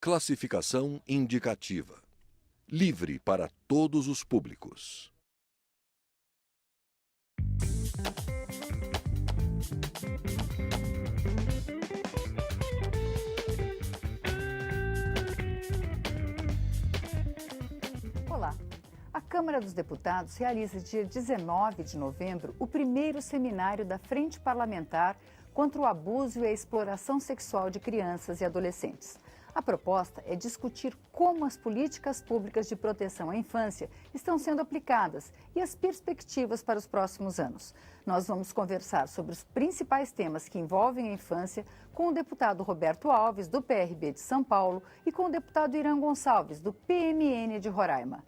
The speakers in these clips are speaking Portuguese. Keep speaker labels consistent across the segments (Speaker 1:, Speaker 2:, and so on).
Speaker 1: Classificação indicativa. Livre para todos os públicos.
Speaker 2: Olá! A Câmara dos Deputados realiza dia 19 de novembro o primeiro seminário da Frente Parlamentar contra o abuso e a exploração sexual de crianças e adolescentes. A proposta é discutir como as políticas públicas de proteção à infância estão sendo aplicadas e as perspectivas para os próximos anos. Nós vamos conversar sobre os principais temas que envolvem a infância com o deputado Roberto Alves, do PRB de São Paulo, e com o deputado Irã Gonçalves, do PMN de Roraima.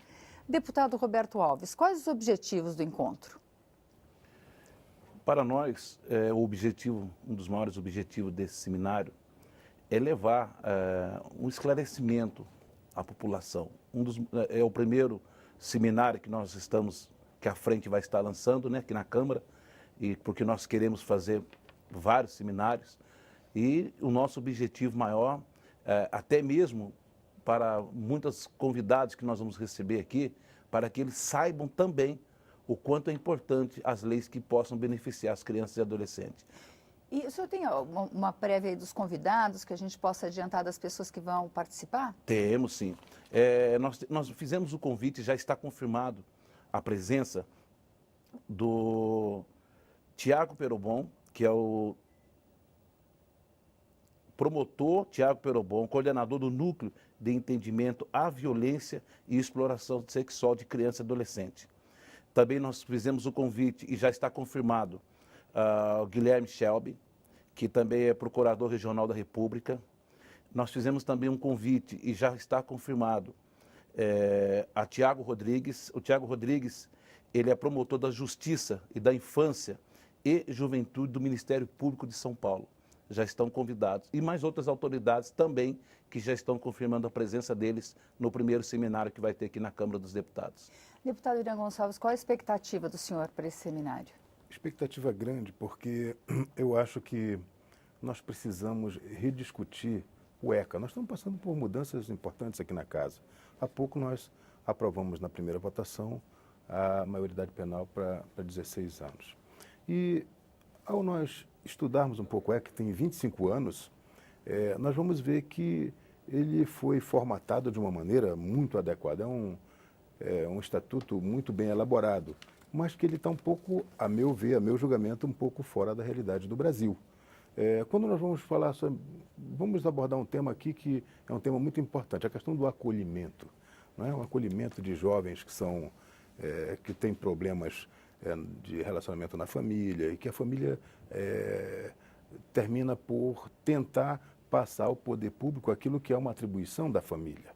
Speaker 2: Deputado Roberto Alves, quais os objetivos do encontro?
Speaker 3: Para nós, um dos maiores objetivos desse seminário é levar um esclarecimento à população. É o primeiro seminário que a frente vai estar lançando, né, aqui na Câmara, e porque nós queremos fazer vários seminários. E o nosso objetivo maior, até mesmo para muitos convidados que nós vamos receber aqui, para que eles saibam também o quanto é importante as leis que possam beneficiar as crianças e adolescentes.
Speaker 2: E o senhor tem uma prévia aí dos convidados que a gente possa adiantar das pessoas que vão participar?
Speaker 3: Temos, sim. Nós fizemos o convite, já está confirmado a presença do Tiago Perobon, que é o promotor Tiago Perobon, coordenador do Núcleo de Entendimento à Violência e Exploração Sexual de Criança e Adolescente. Também nós fizemos o convite, e já está confirmado, o Guilherme Shelby, que também é procurador regional da República. Nós fizemos também um convite, e já está confirmado, a Tiago Rodrigues. O Tiago Rodrigues, ele é promotor da Justiça e da Infância e Juventude do Ministério Público de São Paulo. Já estão convidados. E mais outras autoridades também que já estão confirmando a presença deles no primeiro seminário que vai ter aqui na Câmara dos Deputados.
Speaker 2: Deputado Irã Gonçalves, qual a expectativa do senhor para esse seminário?
Speaker 4: Expectativa grande, porque eu acho que nós precisamos rediscutir o ECA. Nós estamos passando por mudanças importantes aqui na casa. Há pouco nós aprovamos na primeira votação a maioridade penal para 16 anos. E ao nós estudarmos um pouco o ECA, que tem 25 anos, nós vamos ver que ele foi formatado de uma maneira muito adequada. É um estatuto muito bem elaborado, mas que ele está um pouco, a meu ver, a meu julgamento, um pouco fora da realidade do Brasil. Quando nós vamos falar sobre... Vamos abordar um tema aqui que é um tema muito importante, a questão do acolhimento. Não é? O acolhimento de jovens que têm problemas de relacionamento na família e que a família termina por tentar passar ao poder público aquilo que é uma atribuição da família.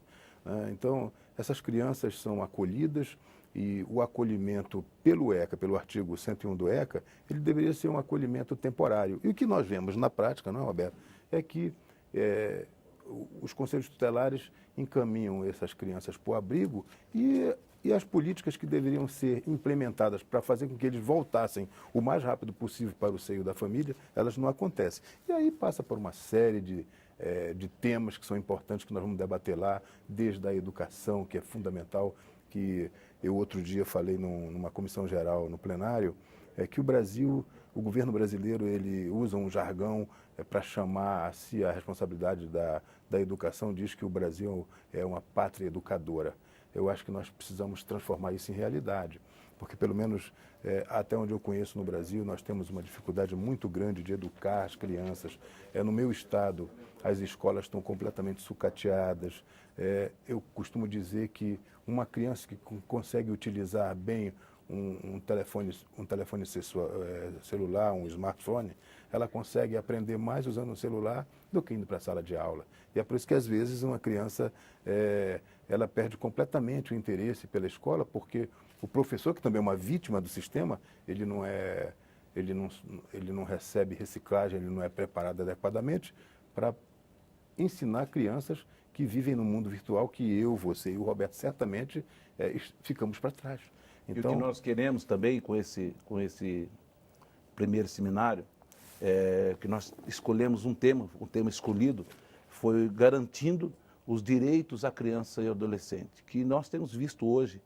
Speaker 4: Então, essas crianças são acolhidas e o acolhimento pelo ECA, pelo artigo 101 do ECA, ele deveria ser um acolhimento temporário. E o que nós vemos na prática, não é, Roberto, é que os conselhos tutelares encaminham essas crianças para o abrigo e as políticas que deveriam ser implementadas para fazer com que eles voltassem o mais rápido possível para o seio da família, elas não acontecem. E aí passa por uma série de temas que são importantes que nós vamos debater lá, desde a educação, que é fundamental, que eu outro dia falei numa comissão geral no plenário, que o governo brasileiro, ele usa um jargão para chamar a si a responsabilidade da educação, diz que o Brasil é uma pátria educadora. Eu acho que nós precisamos transformar isso em realidade, porque pelo menos até onde eu conheço no Brasil, nós temos uma dificuldade muito grande de educar as crianças. No meu estado, as escolas estão completamente sucateadas. Eu costumo dizer que uma criança que consegue utilizar bem um telefone celular, um smartphone, ela consegue aprender mais usando o celular do que indo para a sala de aula. E é por isso que, às vezes, uma criança ela perde completamente o interesse pela escola, porque o professor, que também é uma vítima do sistema, ele não recebe reciclagem, ele não é preparado adequadamente para ensinar crianças que vivem no mundo virtual, que eu, você e o Roberto certamente ficamos para trás.
Speaker 3: Então, e o que nós queremos também com esse primeiro seminário, que nós escolhemos o tema escolhido foi garantindo os direitos à criança e ao adolescente, que nós temos visto hoje,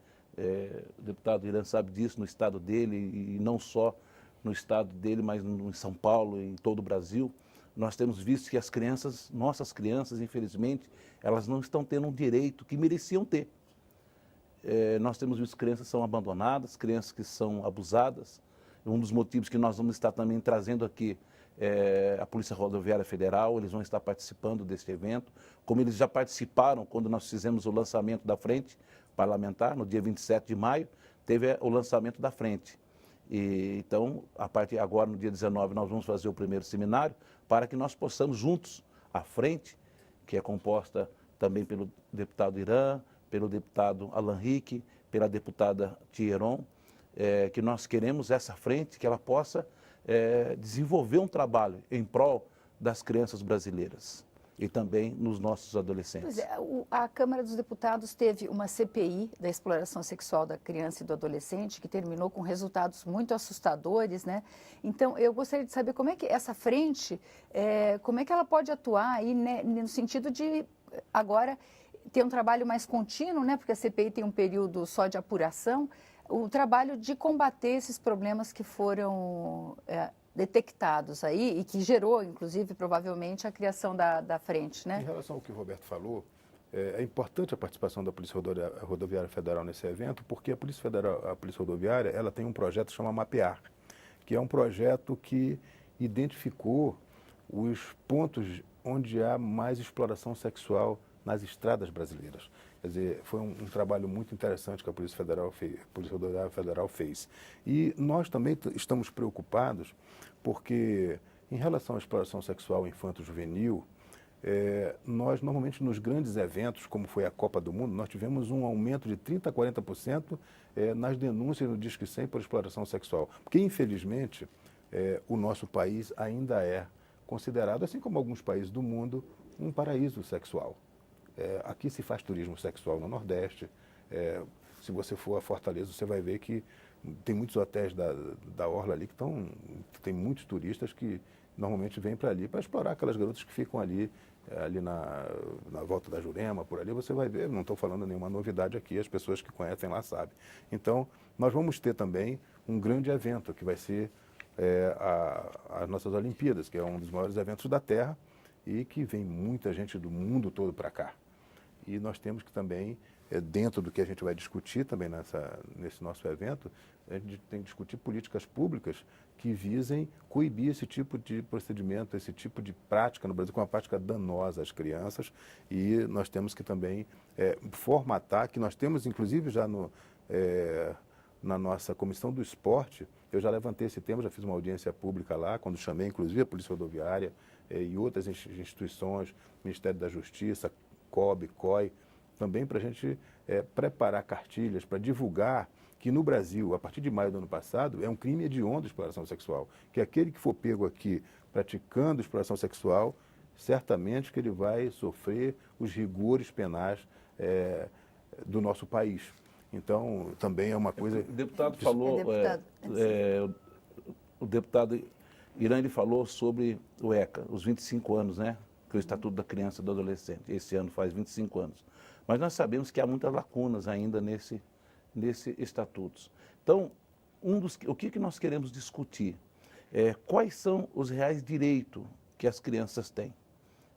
Speaker 3: o deputado Irã sabe disso, no estado dele, e não só no estado dele, mas em São Paulo e em todo o Brasil, nós temos visto que as crianças, nossas crianças, infelizmente, elas não estão tendo um direito que mereciam ter. Nós temos visto crianças que são abandonadas, crianças que são abusadas. Um dos motivos que nós vamos estar também trazendo aqui a Polícia Rodoviária Federal, eles vão estar participando deste evento, como eles já participaram quando nós fizemos o lançamento da Frente Parlamentar, no dia 27 de maio, teve o lançamento da Frente. Então, a partir agora, no dia 19, nós vamos fazer o primeiro seminário para que nós possamos juntos, a Frente, que é composta também pelo deputado Irã, pelo deputado Alan Rick, pela deputada Thieron, que nós queremos essa frente, que ela possa desenvolver um trabalho em prol das crianças brasileiras e também nos nossos adolescentes.
Speaker 2: Pois é, a Câmara dos Deputados teve uma CPI da exploração sexual da criança e do adolescente, que terminou com resultados muito assustadores, né? Então, eu gostaria de saber como é que essa frente, como é que ela pode atuar aí, né, no sentido de, agora, ter um trabalho mais contínuo, né? Porque a CPI tem um período só de apuração, o trabalho de combater esses problemas que foram detectados aí e que gerou, inclusive, provavelmente, a criação da frente, né?
Speaker 4: Em relação ao que o Roberto falou, é importante a participação da Polícia Rodoviária Federal nesse evento, porque a Polícia Rodoviária, ela tem um projeto que chama Mapear, que é um projeto que identificou os pontos onde há mais exploração sexual nas estradas brasileiras. Quer dizer, foi um trabalho muito interessante que a Polícia Rodoviária Federal fez. E nós também estamos preocupados porque, em relação à exploração sexual infanto-juvenil, nós normalmente nos grandes eventos, como foi a Copa do Mundo, nós tivemos um aumento de 30% a 40% nas denúncias no Disque 100 por exploração sexual. Porque, infelizmente, o nosso país ainda é considerado, assim como alguns países do mundo, um paraíso sexual. Aqui se faz turismo sexual no Nordeste. Se você for a Fortaleza, você vai ver que tem muitos hotéis da Orla ali que tem muitos turistas que normalmente vêm para ali para explorar aquelas garotas que ficam ali na volta da Jurema, por ali. Você vai ver, não estou falando nenhuma novidade aqui, as pessoas que conhecem lá sabem. Então, nós vamos ter também um grande evento que vai ser as nossas Olimpíadas, que é um dos maiores eventos da Terra e que vem muita gente do mundo todo para cá. E nós temos que também, dentro do que a gente vai discutir também nesse nosso evento, a gente tem que discutir políticas públicas que visem coibir esse tipo de procedimento, esse tipo de prática no Brasil, que é uma prática danosa às crianças. E nós temos que também formatar, que nós temos inclusive já na nossa Comissão do Esporte, eu já levantei esse tema, já fiz uma audiência pública lá, quando chamei inclusive a Polícia Rodoviária e outras instituições, Ministério da Justiça, COB, COI, também para a gente preparar cartilhas para divulgar que no Brasil, a partir de maio do ano passado, é um crime hediondo a exploração sexual, que aquele que for pego aqui praticando exploração sexual, certamente que ele vai sofrer os rigores penais do nosso país. Então, também é uma coisa...
Speaker 3: O deputado falou, o deputado Irã, ele falou sobre o ECA, os 25 anos, né? Que é o Estatuto da Criança e do Adolescente. Esse ano faz 25 anos. Mas nós sabemos que há muitas lacunas ainda nesse estatuto. Então, o que nós queremos discutir? Quais são os reais direitos que as crianças têm?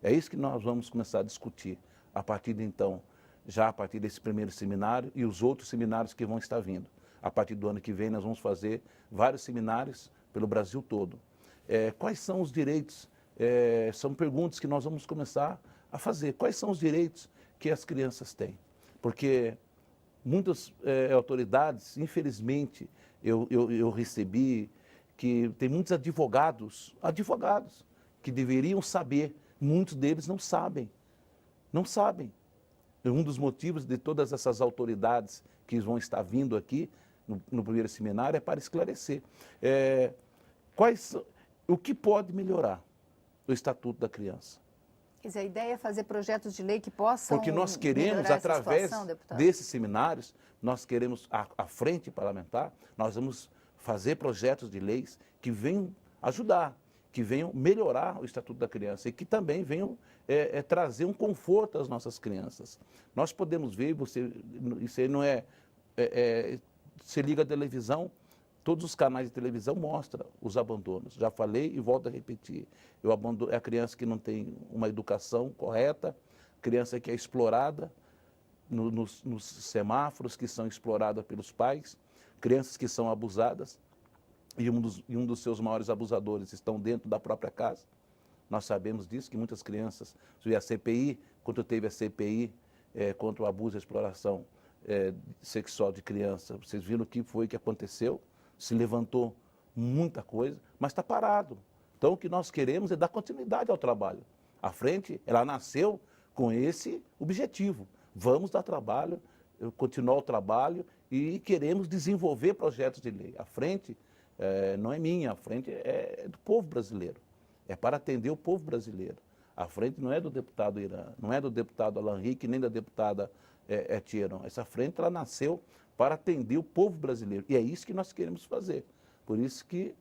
Speaker 3: É isso que nós vamos começar a discutir a partir de então, já a partir desse primeiro seminário e os outros seminários que vão estar vindo. A partir do ano que vem, nós vamos fazer vários seminários pelo Brasil todo. Quais são os direitos? São perguntas que nós vamos começar a fazer. Quais são os direitos que as crianças têm? Porque muitas autoridades, infelizmente, eu recebi que tem muitos advogados que deveriam saber, muitos deles não sabem. Não sabem. Um dos motivos de todas essas autoridades que vão estar vindo aqui no primeiro seminário é para esclarecer. O que pode melhorar o Estatuto da Criança?
Speaker 2: Quer dizer, a ideia é fazer projetos de lei que possam
Speaker 3: Porque nós queremos, através desses seminários, nós queremos, a frente parlamentar, nós vamos fazer projetos de leis que venham ajudar, que venham melhorar o Estatuto da Criança e que também venham trazer um conforto às nossas crianças. Nós podemos ver, isso aí não você liga a televisão, todos os canais de televisão mostram os abandonos. Já falei e volto a repetir. É a criança que não tem uma educação correta, criança que é explorada nos semáforos, que são exploradas pelos pais, crianças que são abusadas, e um dos seus maiores abusadores estão dentro da própria casa. Nós sabemos disso, que muitas crianças, a CPI, quando teve a CPI contra o abuso e a exploração sexual de criança, vocês viram o que foi que aconteceu, se levantou muita coisa, mas está parado. Então, o que nós queremos é dar continuidade ao trabalho. A frente, ela nasceu com esse objetivo. Vamos dar trabalho, continuar o trabalho e queremos desenvolver projetos de lei. A frente não é minha, a frente é do povo brasileiro. É para atender o povo brasileiro. A frente não é do deputado Irã, não é do deputado Alan Rick, nem da deputada Thieron. Essa frente ela nasceu para atender o povo brasileiro. E é isso que nós queremos fazer. Por isso que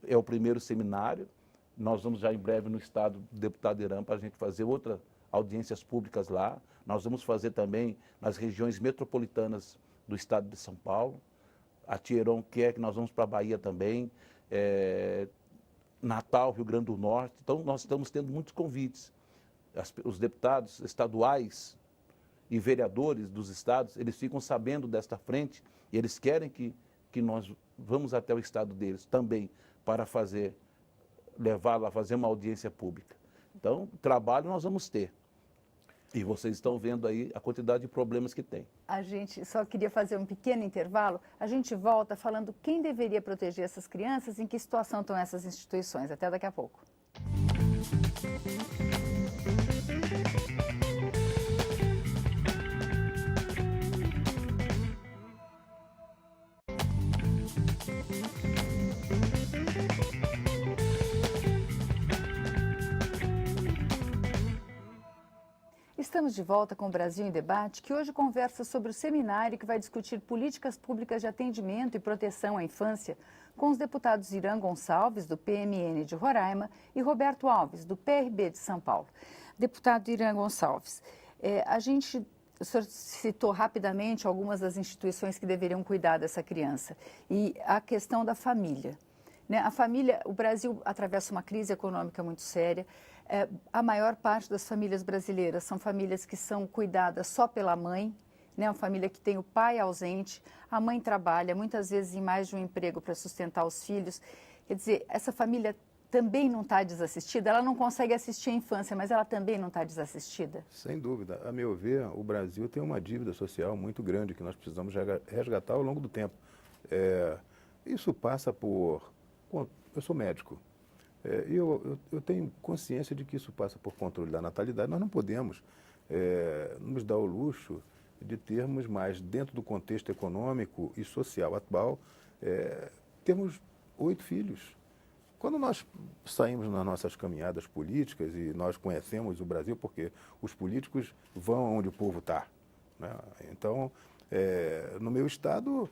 Speaker 3: é o primeiro seminário. Nós vamos já em breve no estado do deputado Irã para a gente fazer outras audiências públicas lá. Nós vamos fazer também nas regiões metropolitanas do estado de São Paulo. A Thieron quer que nós vamos para a Bahia também, Natal, Rio Grande do Norte. Então, nós estamos tendo muitos convites. Os deputados estaduais e vereadores dos estados, eles ficam sabendo desta frente e eles querem que nós vamos até o estado deles também para levá-la a fazer uma audiência pública. Então, trabalho nós vamos ter. E vocês estão vendo aí a quantidade de problemas que tem.
Speaker 2: A gente só queria fazer um pequeno intervalo. A gente volta falando quem deveria proteger essas crianças, em que situação estão essas instituições. Até daqui a pouco. Estamos de volta com o Brasil em Debate, que hoje conversa sobre o seminário que vai discutir políticas públicas de atendimento e proteção à infância com os deputados Irã Gonçalves, do PMN de Roraima, e Roberto Alves, do PRB de São Paulo. Deputado Irã Gonçalves, o senhor citou rapidamente algumas das instituições que deveriam cuidar dessa criança e a questão da família. A família, o Brasil atravessa uma crise econômica muito séria. A maior parte das famílias brasileiras são famílias que são cuidadas só pela mãe, uma família que tem o pai ausente, a mãe trabalha, muitas vezes em mais de um emprego para sustentar os filhos. Quer dizer, essa família também não está desassistida? Ela não consegue assistir à infância, mas ela também não está desassistida?
Speaker 4: Sem dúvida. A meu ver, o Brasil tem uma dívida social muito grande que nós precisamos resgatar ao longo do tempo. Isso passa por... Eu sou médico. Eu tenho consciência de que isso passa por controle da natalidade. Nós não podemos nos dar o luxo de termos mais, dentro do contexto econômico e social atual, termos 8 filhos. Quando nós saímos nas nossas caminhadas políticas, e nós conhecemos o Brasil porque os políticos vão onde o povo está, né? Então, no meu estado,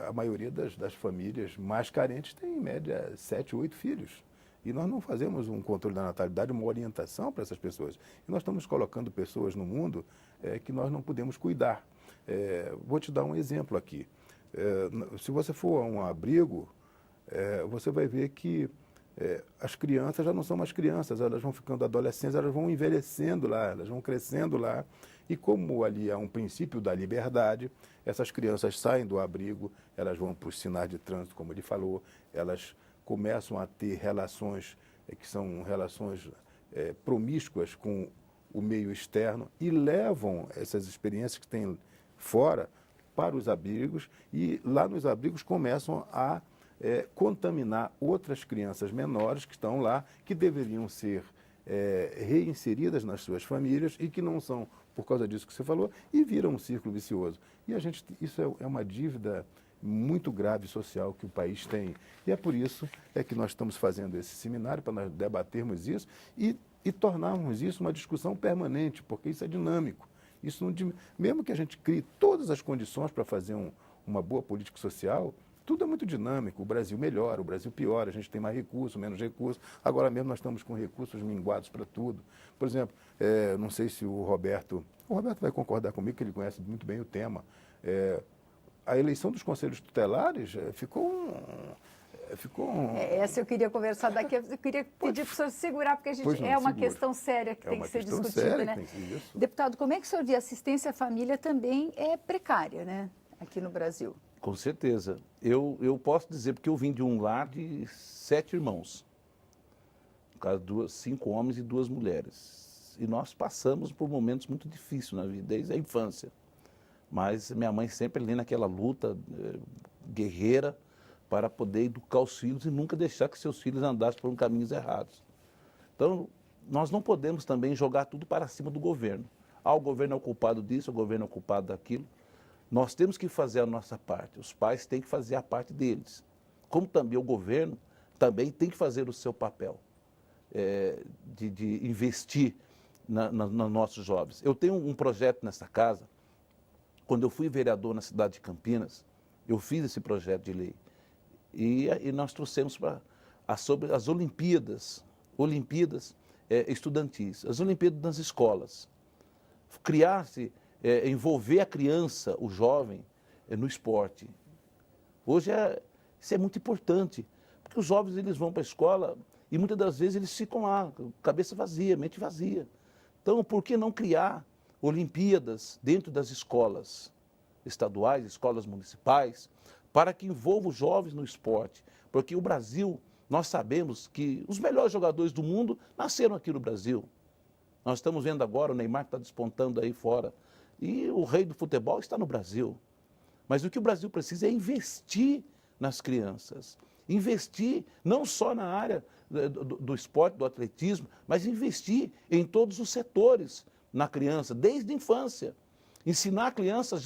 Speaker 4: a maioria das famílias mais carentes tem, em média, 7, 8 filhos. E nós não fazemos um controle da natalidade, uma orientação para essas pessoas. E nós estamos colocando pessoas no mundo que nós não podemos cuidar. Vou te dar um exemplo aqui. Se você for a um abrigo, você vai ver que as crianças já não são mais crianças, elas vão ficando adolescentes, elas vão envelhecendo lá, elas vão crescendo lá. E como ali há um princípio da liberdade, essas crianças saem do abrigo, elas vão para os sinais de trânsito, como ele falou, elas começam a ter relações que são relações promíscuas com o meio externo e levam essas experiências que têm fora para os abrigos e lá nos abrigos começam a contaminar outras crianças menores que estão lá, que deveriam ser reinseridas nas suas famílias e que não são por causa disso que você falou, e viram um círculo vicioso. E isso é uma dívida muito grave social que o país tem. E é por isso que nós estamos fazendo esse seminário, para nós debatermos isso e tornarmos isso uma discussão permanente, porque isso é dinâmico. Isso não, mesmo que a gente crie todas as condições para fazer uma boa política social, tudo é muito dinâmico. O Brasil melhora, o Brasil piora, a gente tem mais recursos, menos recursos. Agora mesmo nós estamos com recursos minguados para tudo. Por exemplo, não sei se o Roberto vai concordar comigo, que ele conhece muito bem o tema. A eleição dos conselhos tutelares
Speaker 2: Essa eu queria conversar daqui, eu queria pedir para o senhor segurar, porque é uma questão séria que tem que ser discutida, né? Deputado, como é que o senhor vê? A assistência à família também é precária, né, aqui no Brasil?
Speaker 3: Com certeza. Eu posso dizer, porque eu vim de um lar de 7 irmãos, no caso, 5 homens e 2 mulheres. E nós passamos por momentos muito difíceis na vida, desde a infância. Mas minha mãe sempre ali naquela luta guerreira, para poder educar os filhos e nunca deixar que seus filhos andassem por caminhos errados. Então, nós não podemos também jogar tudo para cima do governo. O governo é o culpado disso, o governo é o culpado daquilo. Nós temos que fazer a nossa parte, os pais têm que fazer a parte deles. Como também o governo também tem que fazer o seu papel de investir nos nossos jovens. Eu tenho um projeto nessa casa, quando eu fui vereador na cidade de Campinas, eu fiz esse projeto de lei. E nós trouxemos sobre as Olimpíadas estudantis, as Olimpíadas nas escolas. Envolver a criança, o jovem, no esporte. Hoje isso é muito importante, porque os jovens eles vão para a escola e muitas das vezes eles ficam lá, cabeça vazia, mente vazia. Então, por que não criar Olimpíadas dentro das escolas estaduais, escolas municipais, para que envolva os jovens no esporte? Porque o Brasil, nós sabemos que os melhores jogadores do mundo nasceram aqui no Brasil. Nós estamos vendo agora o Neymar que está despontando aí fora. E o rei do futebol está no Brasil. Mas o que o Brasil precisa é investir nas crianças. Investir não só na área do esporte, do atletismo, mas investir em todos os setores na criança, desde a infância. Ensinar a criança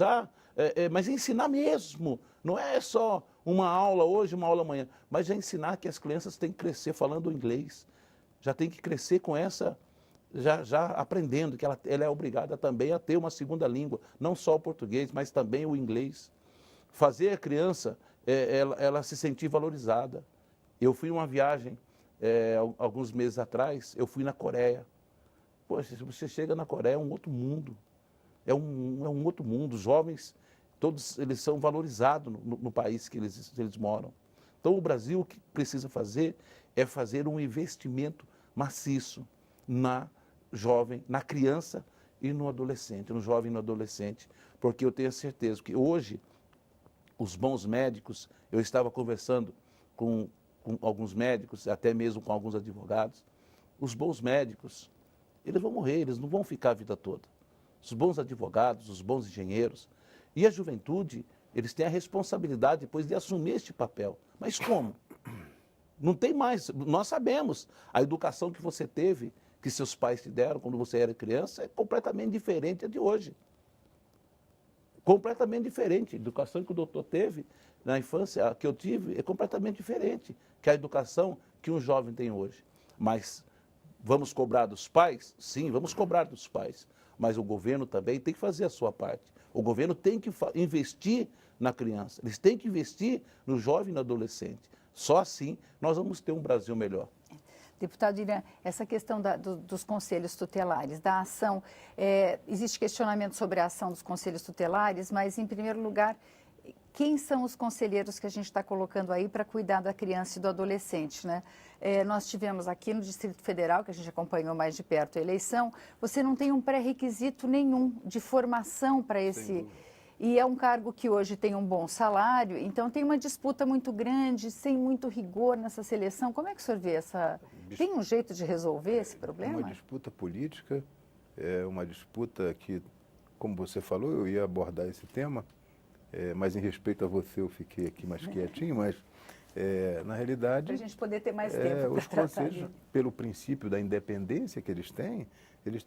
Speaker 3: mas ensinar mesmo. Não é só uma aula hoje, uma aula amanhã, mas já ensinar que as crianças têm que crescer falando inglês. Já tem que crescer com essa, já aprendendo que ela é obrigada também a ter uma segunda língua, não só o português, mas também o inglês. Fazer a criança, ela se sentir valorizada. Eu fui em uma viagem, alguns meses atrás, eu fui na Coreia. Poxa, se você chega na Coreia, é um outro mundo. É um outro mundo. Os jovens, todos eles são valorizados no país que eles moram. Então, o Brasil o que precisa fazer é fazer um investimento maciço na jovem, na criança e no adolescente, no jovem e no adolescente, porque eu tenho certeza que hoje os bons médicos, eu estava conversando com alguns médicos, até mesmo com alguns advogados, os bons médicos, eles vão morrer, eles não vão ficar a vida toda. Os bons advogados, os bons engenheiros e a juventude, eles têm a responsabilidade depois de assumir este papel. Mas como? Não tem mais. Nós sabemos, a educação que você teve, que seus pais te deram quando você era criança, é completamente diferente de hoje. Completamente diferente. A educação que o doutor teve na infância, a que eu tive, é completamente diferente que a educação que um jovem tem hoje. Mas vamos cobrar dos pais? Sim, vamos cobrar dos pais. Mas o governo também tem que fazer a sua parte. O governo tem que investir na criança, eles têm que investir no jovem e no adolescente. Só assim nós vamos ter um Brasil melhor.
Speaker 2: Deputado Irã, essa questão dos conselhos tutelares, da ação, existe questionamento sobre a ação dos conselhos tutelares, mas, em primeiro lugar, quem são os conselheiros que a gente está colocando aí para cuidar da criança e do adolescente, né? Nós tivemos aqui no Distrito Federal, que a gente acompanhou mais de perto a eleição, você não tem um pré-requisito nenhum de formação para esse... E é um cargo que hoje tem um bom salário, então tem uma disputa muito grande, sem muito rigor nessa seleção. Como é que o senhor vê essa... Tem um jeito de resolver esse problema?
Speaker 4: É uma disputa política, é uma disputa que, como você falou, eu ia abordar esse tema, mas em respeito a você eu fiquei aqui mais quietinho, mas na realidade...
Speaker 2: Para a gente poder ter mais tempo
Speaker 4: os conselhos, pelo princípio da independência que eles têm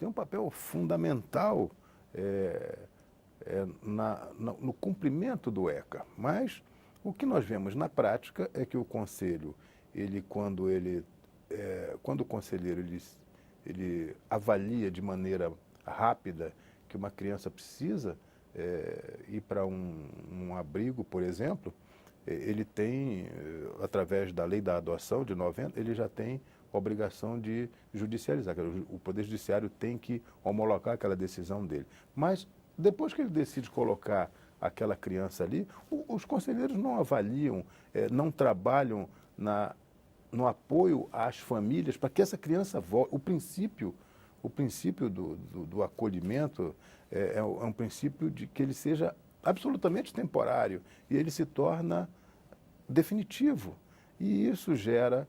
Speaker 4: um papel fundamental no cumprimento do ECA. Mas o que nós vemos na prática é que o conselho, quando o conselheiro ele avalia de maneira rápida que uma criança precisa ir para um abrigo, por exemplo, ele tem, através da lei da adoção de 90, ele já tem obrigação de judicializar. O Poder Judiciário tem que homologar aquela decisão dele. Mas, depois que ele decide colocar aquela criança ali, os conselheiros não avaliam, não trabalham no apoio às famílias para que essa criança volte. O princípio do acolhimento é um princípio de que ele seja absolutamente temporário e ele se torna definitivo. E isso gera,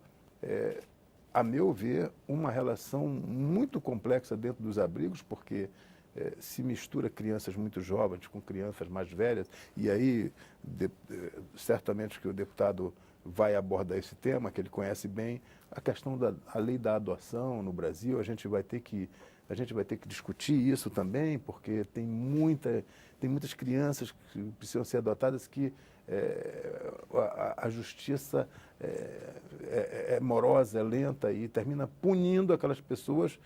Speaker 4: a meu ver, uma relação muito complexa dentro dos abrigos, porque se mistura crianças muito jovens com crianças mais velhas, e aí certamente que o deputado vai abordar esse tema, que ele conhece bem, a questão da lei da adoção no Brasil. A gente vai ter que discutir isso também, porque tem muitas crianças que precisam ser adotadas que a justiça é morosa, é lenta e termina punindo aquelas pessoas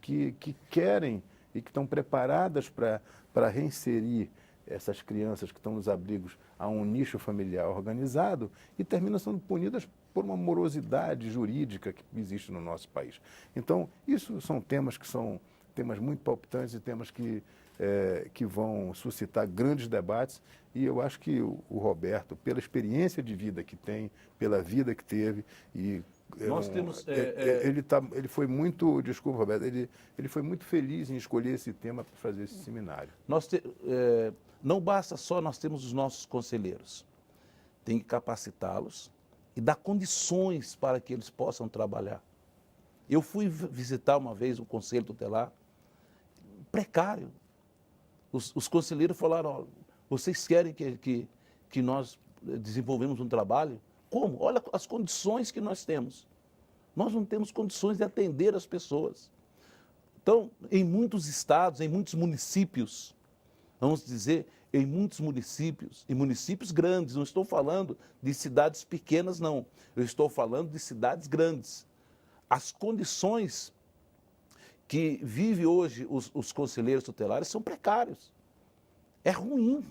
Speaker 4: que querem e que estão preparadas para reinserir essas crianças que estão nos abrigos a um nicho familiar organizado e terminam sendo punidas por uma morosidade jurídica que existe no nosso país. Então, isso são temas que são temas muito palpitantes e temas que vão suscitar grandes debates, e eu acho que o Roberto, pela experiência de vida que tem, pela vida que teve, e ele foi muito, desculpa, Roberto, ele foi muito feliz em escolher esse tema para fazer esse seminário.
Speaker 3: Não basta só nós termos os nossos conselheiros, tem que capacitá-los e dar condições para que eles possam trabalhar. Eu fui visitar uma vez um conselho tutelar precário. Os conselheiros falaram: ó, vocês querem que nós desenvolvemos um trabalho? Como? Olha as condições que nós temos. Nós não temos condições de atender as pessoas. Então, em muitos estados, em muitos municípios, vamos dizer, em muitos municípios, e municípios grandes, não estou falando de cidades pequenas, não. Eu estou falando de cidades grandes. As condições que vivem hoje os conselheiros tutelares são precários. É ruim.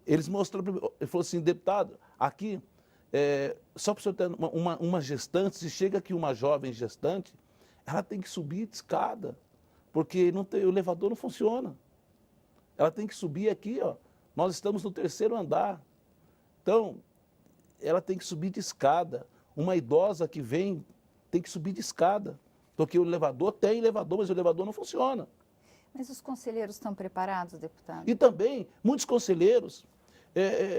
Speaker 3: Eles mostraram, ele falou assim: deputado, aqui, só para o senhor ter uma gestante, se chega aqui uma jovem gestante, ela tem que subir de escada, porque o elevador não funciona. Ela tem que subir aqui, ó. Nós estamos no 3º andar. Então, ela tem que subir de escada. Uma idosa que vem tem que subir de escada, porque o elevador tem elevador, mas o elevador não funciona.
Speaker 2: Mas os conselheiros estão preparados, deputado?
Speaker 3: E também, muitos conselheiros,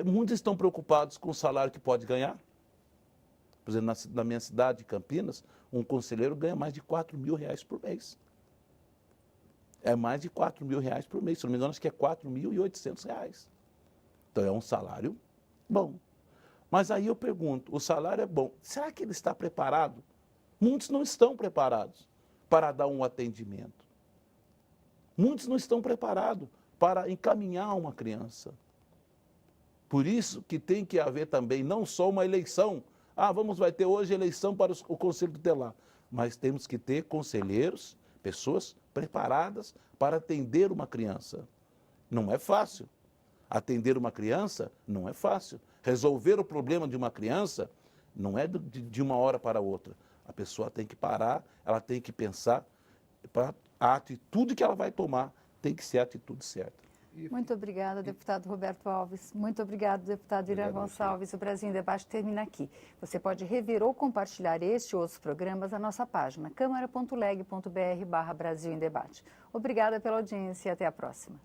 Speaker 3: muitos estão preocupados com o salário que pode ganhar. Por exemplo, na minha cidade, Campinas, um conselheiro ganha mais de R$4.000 por mês. É mais de R$4.000 por mês. Se não me engano, acho que é R$4.800. Então, é um salário bom. Mas aí eu pergunto, o salário é bom, será que ele está preparado? Muitos não estão preparados para dar um atendimento. Muitos não estão preparados para encaminhar uma criança. Por isso que tem que haver também não só uma eleição. Vai ter hoje eleição para o Conselho Tutelar. Mas temos que ter conselheiros, pessoas preparadas para atender uma criança. Não é fácil. Atender uma criança não é fácil. Resolver o problema de uma criança não é de uma hora para outra. A pessoa tem que parar, ela tem que pensar, a atitude que ela vai tomar tem que ser a atitude certa.
Speaker 2: Muito obrigada, deputado Roberto Alves. Muito obrigado, deputado Irã Gonçalves. O Brasil em Debate termina aqui. Você pode rever ou compartilhar este e outros programas na nossa página câmara.leg.br/Brasil em Debate. Obrigada pela audiência e até a próxima.